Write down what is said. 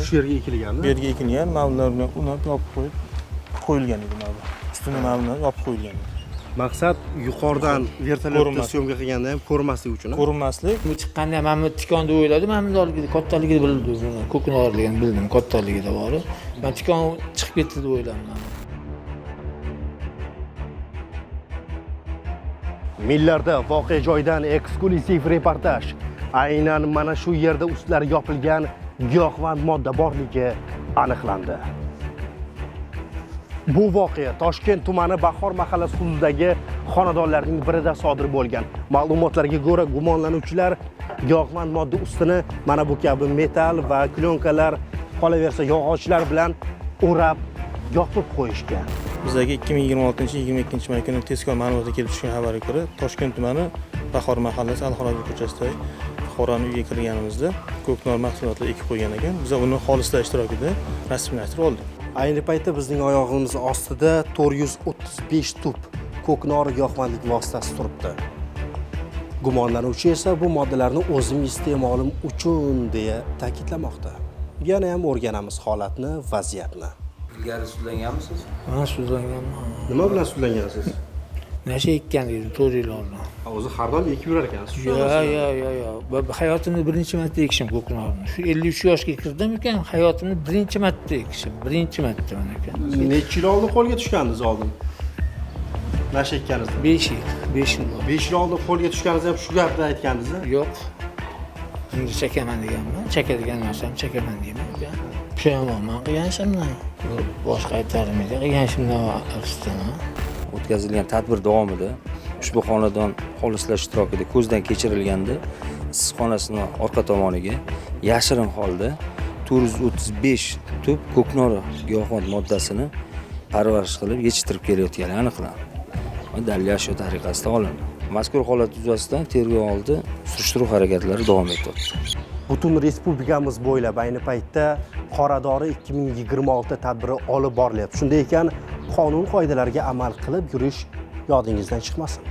shu yerga ekilganmi? Bu yerga ekilgan, mana bular bilan unab yopib qo'yilgan edi mana bu. Ustini mana bilan yopib qo'yilgan edi. Maqsad yuqoridan vertolyotda syomka qilganda ham ko'rmaslik uchun. Ko'rinmaslik. Bu chiqqanda mana bu tikon deb o'yladim, mana bunday kattaligini bildim, buni ko'knorligini bildim, kattaligida bor. Men tikon chiqib ketdi deb o'yladim. Millarda voqea joyidan eksklyuziv reportaj. Aynan mana shu yerda ustlari yopilgan giyohvand modda borligi aniqlandi. Bu voqea Toshkent tumani Bahor mahallasi hududidagi xonadonlarning birida sodir bo'lgan. Ma'lumotlarga ko'ra, gumonlanuvchilar giyohvand modda ustini mana bu kabi metal va plyonkalar, qolaversa yog'ochlar bilan o'rab yopib qo'yishgan. Bizga 2026-22 kuni tezkor ma'lumotga kelib tushgan xabarga ko'ra, Toshkent tumani Bahor mahallasi Al-Xoraziy ko'chasidagi fuqaroning uyiga kirganimizda ko'knor mahsulotlar ekib qo'ygan ekan. Biz uni xolislar ishtirokida rasmiylashtirib oldik. Ayni paytda bizning oyog'imiz ostida 435 tup ko'knor giyohvandlik vositasi turibdi. Gumonlanuvchi esa bu moddalarni o'zim iste'molim uchun deya ta'kidlamoqda. Yana ham o'rganamiz holatni, vaziyatni. Ilgari sudlanganmisiz? Men sudlanganman. Nima bilan sudlangansiz? Nasha ekkan dedim, 4 yil oldin. O'zi har doim ekib yurar ekansiz. Yo. Hayotimda birinchi marta ekishim ko'knorni. Shu 53 yoshga kirdim ekan, hayotimda birinchi marta ekishim, birinchi marta mana ekan. Necha yil oldin qo'lga tushgandingiz oldin? Nasha ekkaningizda? 5 yil. 5 yil bo'ldi. 5 yil oldin qo'lga tushganingizda ham shu gapni aytgandingiz-a? Yo'q. Endi chekaman deganman. Chekadigan narsam chekaman deyman. Pushaymon qilganishimdan. Boshqa aytarimda qilganishimdan afsusdaman. O'tkazilgan tadbir davomida ushbu xonadon xolislar ishtirokida ko'zdan kechirilganda issiqxonasining orqa tomoniga yashirin holda 435 tup ko'knor giyohvand moddasini parvarish qilib yetishtirib kelayotgani aniqlandi. Dalil ashyo tariqasida olindi. Mazkur holat yuzasidan tergov oldi surishtiruv harakatlari davom etyapti. Butun respublikamiz bo'ylab ayni paytda Qoradori 2026 tadbiri olib borilyapti. Shunday ekan, qonun qoidalariga amal qilib yurish yodingizdan chiqmasin.